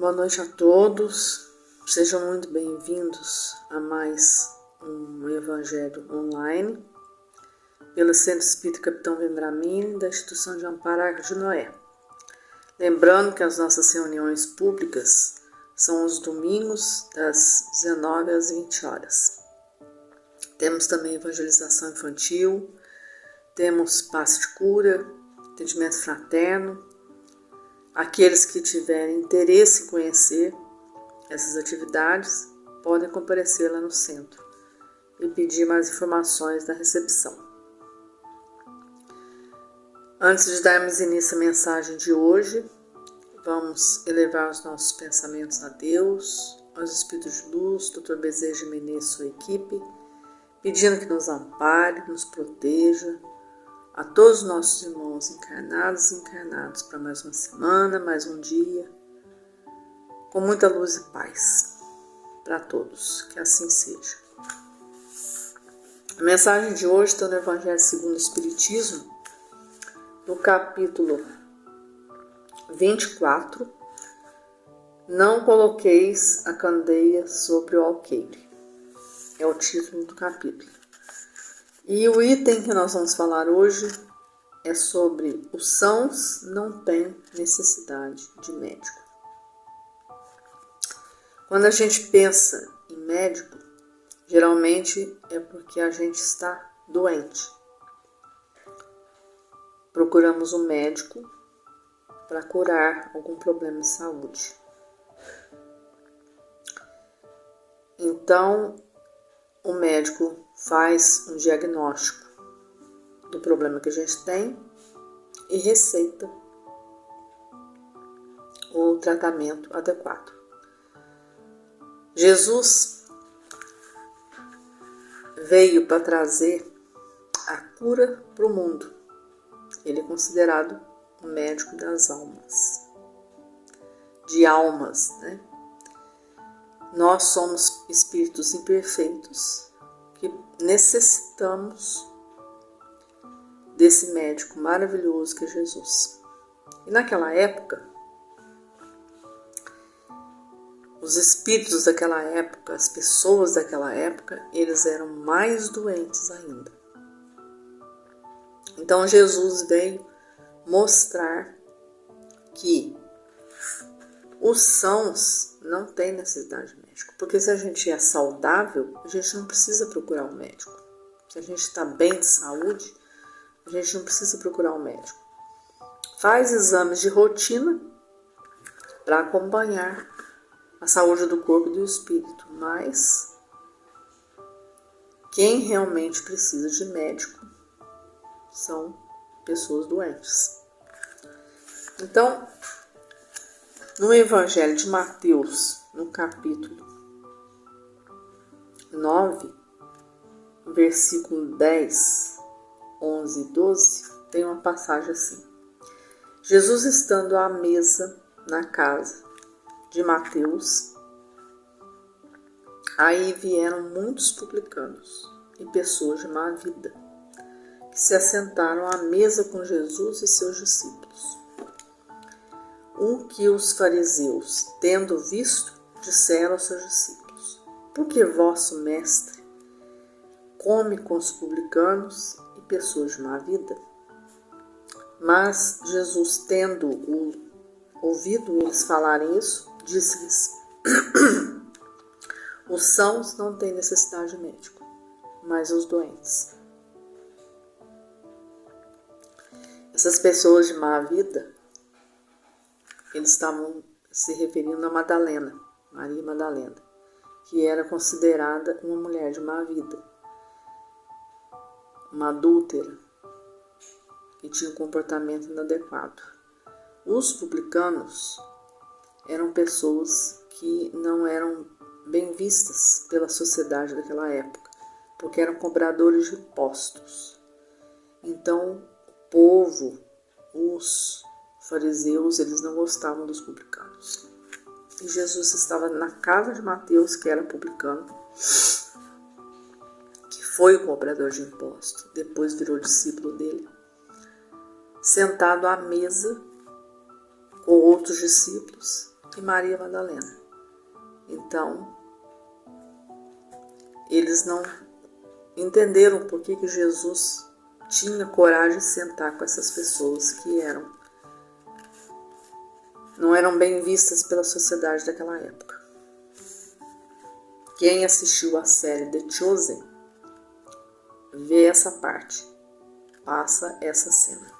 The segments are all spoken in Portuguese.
Boa noite a todos, sejam muito bem-vindos a mais um Evangelho online pelo Centro Espírita Capitão Vendramin da Instituição de Amparo Arca de Noé. Lembrando que as nossas reuniões públicas são os domingos das 19 às 20 horas. Temos também evangelização infantil, temos passe de cura, atendimento fraterno. Aqueles que tiverem interesse em conhecer essas atividades podem comparecer lá no centro e pedir mais informações da recepção. Antes de darmos início à mensagem de hoje, vamos elevar os nossos pensamentos a Deus, aos Espíritos de Luz, Dr. Bezerra de Menezes e sua equipe, pedindo que nos ampare, que nos proteja, a todos os nossos irmãos encarnados e encarnados para mais uma semana, mais um dia, com muita luz e paz para todos, que assim seja. A mensagem de hoje está no Evangelho segundo o Espiritismo, no capítulo 24, não coloqueis a candeia sobre o alqueire, é o título do capítulo. E o item que nós vamos falar hoje é sobre os sãos não têm necessidade de médico. Quando a gente pensa em médico, geralmente é porque a gente está doente. Procuramos um médico para curar algum problema de saúde. Então, o médico faz um diagnóstico do problema que a gente tem e receita o tratamento adequado. Jesus veio para trazer a cura para o mundo. Ele é considerado o médico das almas, de almas, né? Nós somos espíritos imperfeitos que necessitamos desse médico maravilhoso que é Jesus. E naquela época, os espíritos daquela época, as pessoas daquela época, eles eram mais doentes ainda. Então Jesus veio mostrar que os sãos não têm necessidade de médico, porque se a gente é saudável, a gente não precisa procurar um médico. Se a gente está bem de saúde, a gente não precisa procurar um médico. Faz exames de rotina para acompanhar a saúde do corpo e do espírito, mas quem realmente precisa de médico são pessoas doentes. Então, no Evangelho de Mateus, no capítulo 9, versículo 10, 11 e 12, tem uma passagem assim. Jesus estando à mesa na casa de Mateus, aí vieram muitos publicanos e pessoas de má vida, que se assentaram à mesa com Jesus e seus discípulos. O que os fariseus, tendo visto, disseram aos seus discípulos: por que vosso mestre come com os publicanos e pessoas de má vida? Mas Jesus, tendo ouvido eles falarem isso, disse-lhes: os sãos não têm necessidade de médico, mas os doentes. Essas pessoas de má vida, eles estavam se referindo a Madalena, Maria Madalena, que era considerada uma mulher de má vida, uma adúltera, que tinha um comportamento inadequado. Os publicanos eram pessoas que não eram bem vistas pela sociedade daquela época, porque eram cobradores de impostos. Então, o povo, os fariseus, eles não gostavam dos publicanos. E Jesus estava na casa de Mateus, que era publicano, que foi o cobrador de impostos, depois virou discípulo dele, sentado à mesa com outros discípulos e Maria Madalena. Então, eles não entenderam por que Jesus tinha coragem de sentar com essas pessoas que não eram bem vistas pela sociedade daquela época. Quem assistiu a série The Chosen vê essa parte, passa essa cena.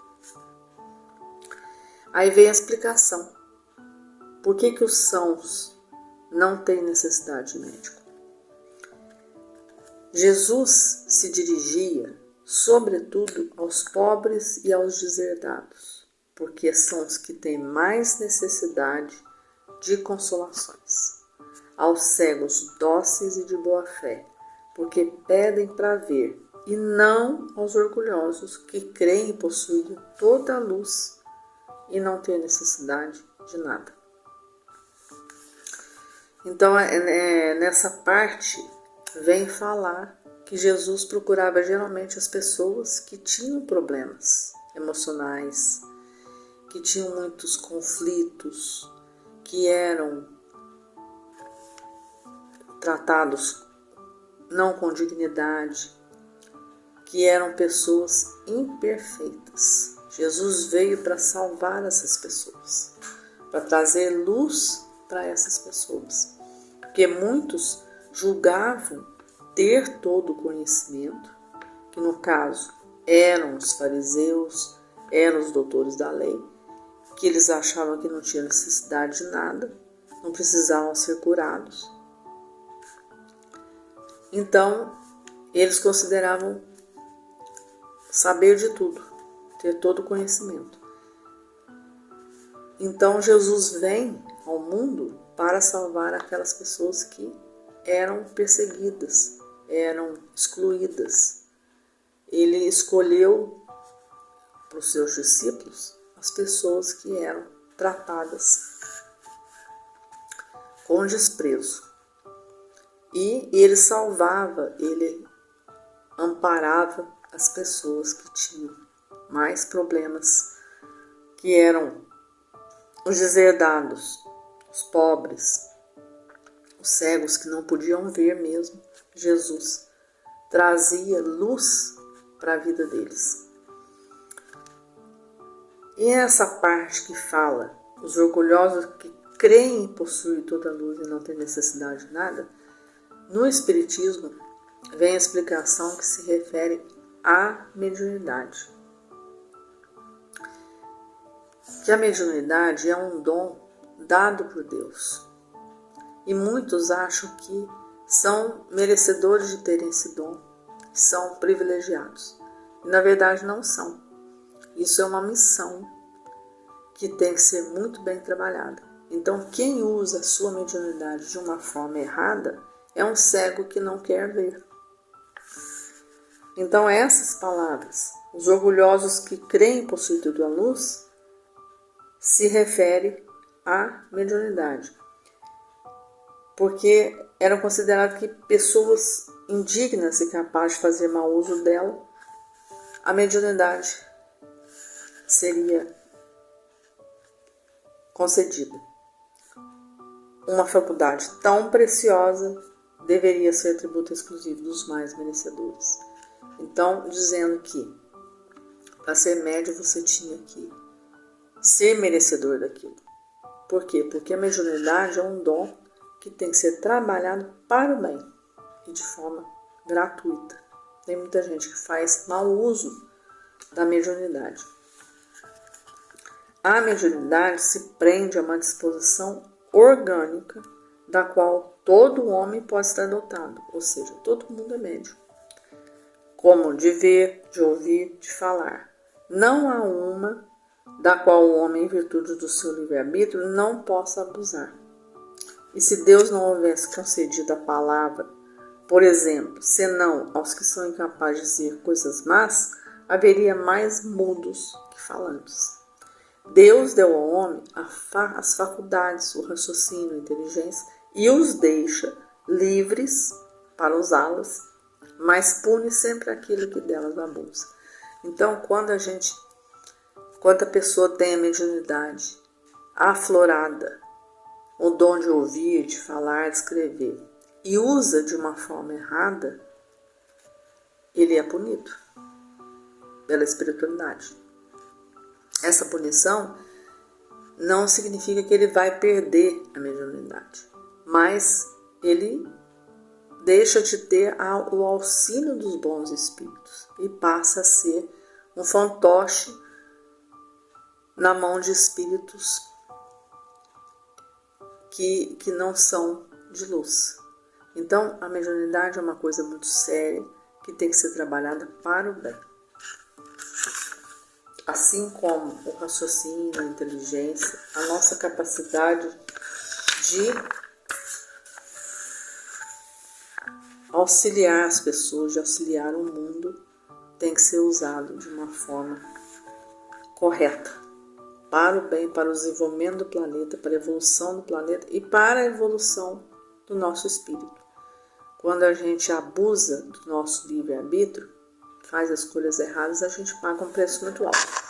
Aí vem a explicação. Por que os sãos não têm necessidade de médico? Jesus se dirigia, sobretudo, aos pobres e aos deserdados, porque são os que têm mais necessidade de consolações. Aos cegos dóceis e de boa fé, porque pedem para ver, e não aos orgulhosos que creem possuir toda a luz e não têm necessidade de nada. Então, nessa parte, vem falar que Jesus procurava geralmente as pessoas que tinham problemas emocionais, que tinham muitos conflitos, que eram tratados não com dignidade, que eram pessoas imperfeitas. Jesus veio para salvar essas pessoas, para trazer luz para essas pessoas, porque muitos julgavam ter todo o conhecimento, que no caso eram os fariseus, eram os doutores da lei, que eles achavam que não tinha necessidade de nada, não precisavam ser curados. Então, eles consideravam saber de tudo, ter todo o conhecimento. Então, Jesus vem ao mundo para salvar aquelas pessoas que eram perseguidas, eram excluídas. Ele escolheu para os seus discípulos as pessoas que eram tratadas com desprezo. E ele salvava, ele amparava as pessoas que tinham mais problemas, que eram os deserdados, os pobres, os cegos que não podiam ver mesmo. Jesus trazia luz para a vida deles. E essa parte que fala, os orgulhosos que creem possuem toda a luz e não têm necessidade de nada, no Espiritismo vem a explicação que se refere à mediunidade. Que a mediunidade é um dom dado por Deus. E muitos acham que são merecedores de terem esse dom, que são privilegiados. E na verdade não são. Isso é uma missão que tem que ser muito bem trabalhada. Então quem usa a sua mediunidade de uma forma errada é um cego que não quer ver. Então essas palavras, os orgulhosos que creem possuir toda a luz, se refere à mediunidade. Porque eram consideradas que pessoas indignas e capazes de fazer mau uso dela, a mediunidade seria concedida. Uma faculdade tão preciosa deveria ser atributo exclusivo dos mais merecedores. Então, dizendo que para ser médium você tinha que ser merecedor daquilo. Por quê? Porque a mediunidade é um dom que tem que ser trabalhado para o bem e de forma gratuita. Tem muita gente que faz mau uso da mediunidade. A mediunidade se prende a uma disposição orgânica da qual todo homem pode estar dotado, ou seja, todo mundo é médium, como de ver, de ouvir, de falar. Não há uma da qual o homem, em virtude do seu livre-arbítrio, não possa abusar. E se Deus não houvesse concedido a palavra, por exemplo, senão aos que são incapazes de dizer coisas más, haveria mais mudos que falantes. Deus deu ao homem as faculdades, o raciocínio, a inteligência, e os deixa livres para usá-las, mas pune sempre aquilo que delas abusa. Então, quando a pessoa tem a mediunidade aflorada, o dom de ouvir, de falar, de escrever, e usa de uma forma errada, ele é punido pela espiritualidade. Essa punição não significa que ele vai perder a mediunidade, mas ele deixa de ter o auxílio dos bons espíritos e passa a ser um fantoche na mão de espíritos que não são de luz. Então, a mediunidade é uma coisa muito séria que tem que ser trabalhada para o bem. Assim como o raciocínio, a inteligência, a nossa capacidade de auxiliar as pessoas, de auxiliar o mundo, tem que ser usado de uma forma correta, para o bem, para o desenvolvimento do planeta, para a evolução do planeta e para a evolução do nosso espírito. Quando a gente abusa do nosso livre-arbítrio, faz escolhas erradas, a gente paga um preço muito alto.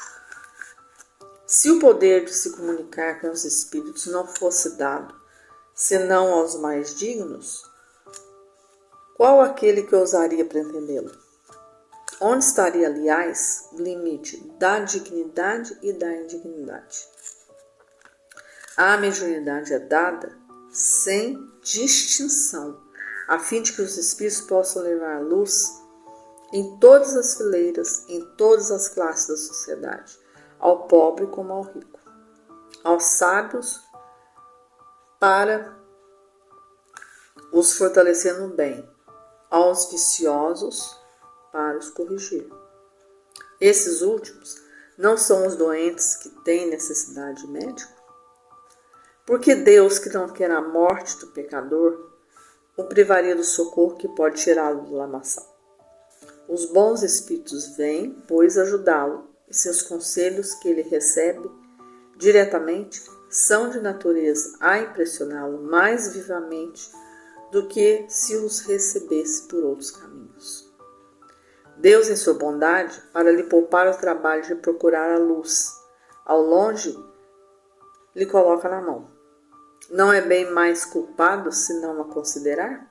Se o poder de se comunicar com os espíritos não fosse dado, senão aos mais dignos, qual aquele que ousaria pretendê-lo? Onde estaria, aliás, o limite da dignidade e da indignidade? A mediunidade é dada sem distinção, a fim de que os espíritos possam levar a luz em todas as fileiras, em todas as classes da sociedade, ao pobre como ao rico, aos sábios para os fortalecer no bem, aos viciosos para os corrigir. Esses últimos não são os doentes que têm necessidade de médico? Porque Deus, que não quer a morte do pecador, o privaria do socorro que pode tirá-lo do lamaçal. Os bons espíritos vêm, pois, ajudá-lo, e seus conselhos que ele recebe diretamente são de natureza a impressioná-lo mais vivamente do que se os recebesse por outros caminhos. Deus, em sua bondade, para lhe poupar o trabalho de procurar a luz, ao longe, lhe coloca na mão. Não é bem mais culpado se não a considerar?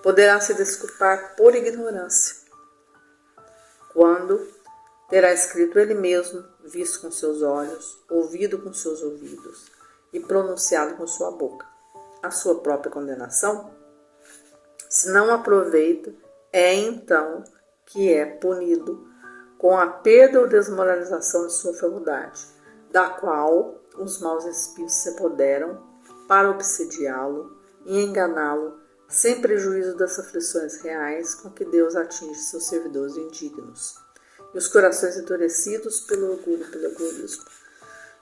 Poderá se desculpar por ignorância, quando terá escrito ele mesmo, visto com seus olhos, ouvido com seus ouvidos e pronunciado com sua boca a sua própria condenação? Se não aproveita, é então que é punido com a perda ou desmoralização de sua faculdade, da qual os maus espíritos se apoderam para obsediá-lo e enganá-lo, sem prejuízo das aflições reais com que Deus atinge seus servidores indignos e os corações endurecidos pelo orgulho e pelo egoísmo.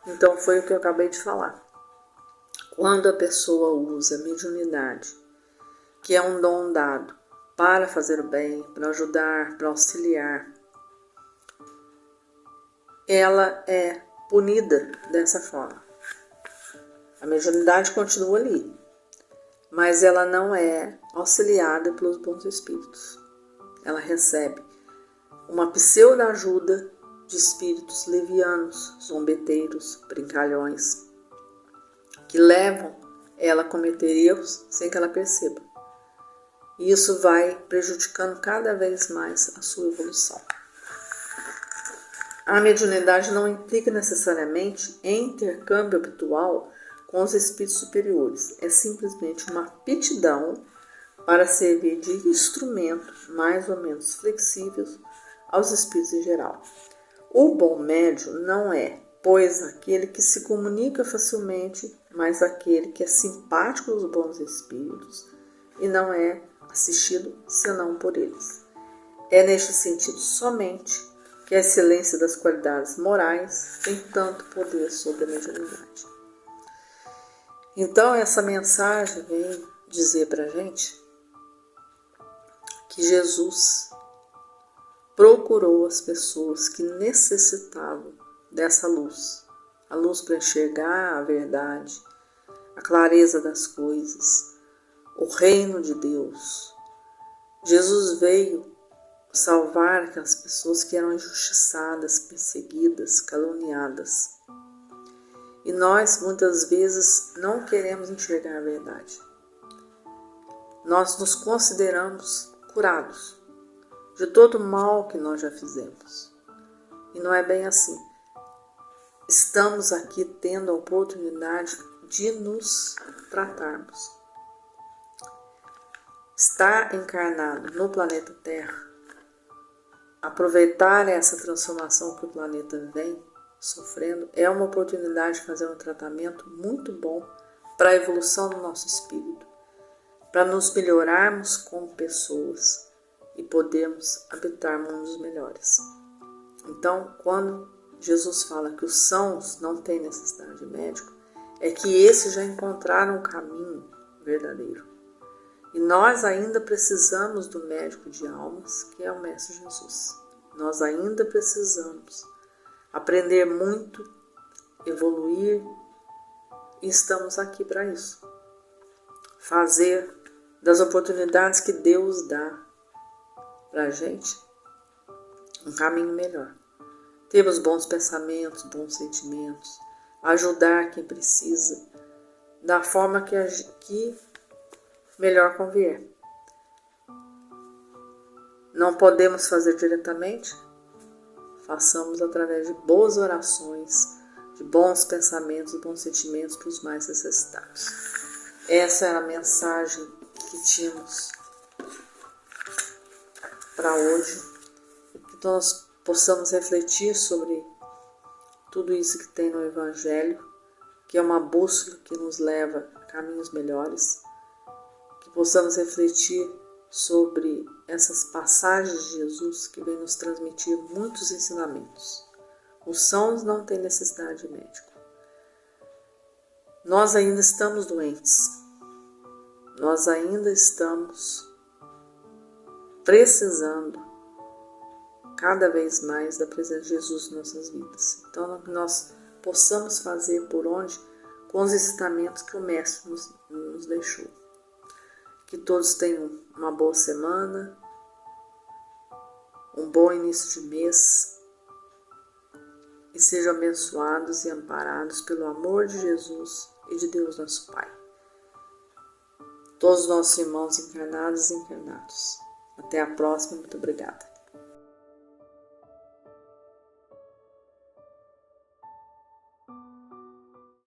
Então foi o que eu acabei de falar. Quando a pessoa usa a mediunidade, que é um dom dado para fazer o bem, para ajudar, para auxiliar, ela é punida dessa forma. A mediunidade continua ali, mas ela não é auxiliada pelos bons espíritos. Ela recebe uma pseudo-ajuda de espíritos levianos, zombeteiros, brincalhões, que levam ela a cometer erros sem que ela perceba. E isso vai prejudicando cada vez mais a sua evolução. A mediunidade não implica necessariamente em intercâmbio habitual com os espíritos superiores. É simplesmente uma aptidão para servir de instrumento mais ou menos flexível aos espíritos em geral. O bom médium não é, pois, aquele que se comunica facilmente, mas aquele que é simpático aos bons espíritos e não é assistido senão por eles. É neste sentido somente que a excelência das qualidades morais tem tanto poder sobre a mediunidade. Então essa mensagem vem dizer para a gente que Jesus procurou as pessoas que necessitavam dessa luz, a luz para enxergar a verdade, a clareza das coisas, o reino de Deus. Jesus veio salvar aquelas pessoas que eram injustiçadas, perseguidas, caluniadas. E nós, muitas vezes, não queremos enxergar a verdade. Nós nos consideramos curados de todo o mal que nós já fizemos. E não é bem assim. Estamos aqui tendo a oportunidade de nos tratarmos. Estar encarnado no planeta Terra, aproveitar essa transformação que o planeta vem sofrendo, é uma oportunidade de fazer um tratamento muito bom para a evolução do nosso espírito, para nos melhorarmos como pessoas e podermos habitar mundos melhores. Então, quando Jesus fala que os sãos não têm necessidade de médico, é que esses já encontraram o caminho verdadeiro. E nós ainda precisamos do médico de almas, que é o Mestre Jesus. Nós ainda precisamos aprender muito, evoluir, e estamos aqui para isso. Fazer das oportunidades que Deus dá para a gente um caminho melhor. Termos bons pensamentos, bons sentimentos, ajudar quem precisa, da forma que melhor convier. Não podemos fazer diretamente? Façamos através de boas orações, de bons pensamentos, bons sentimentos para os mais necessitados. Essa era a mensagem que tínhamos para hoje. Que nós possamos refletir sobre tudo isso que tem no Evangelho, que é uma bússola que nos leva a caminhos melhores. Que possamos refletir sobre essas passagens de Jesus que vem nos transmitir muitos ensinamentos. Os sãos não têm necessidade de médico. Nós ainda estamos doentes. Nós ainda estamos precisando cada vez mais da presença de Jesus em nossas vidas. Então, que nós possamos fazer por onde com os ensinamentos que o Mestre nos deixou. Que todos tenham uma boa semana, um bom início de mês e sejam abençoados e amparados pelo amor de Jesus e de Deus nosso Pai. Todos os nossos irmãos encarnados e encarnados. Até a próxima, muito obrigada.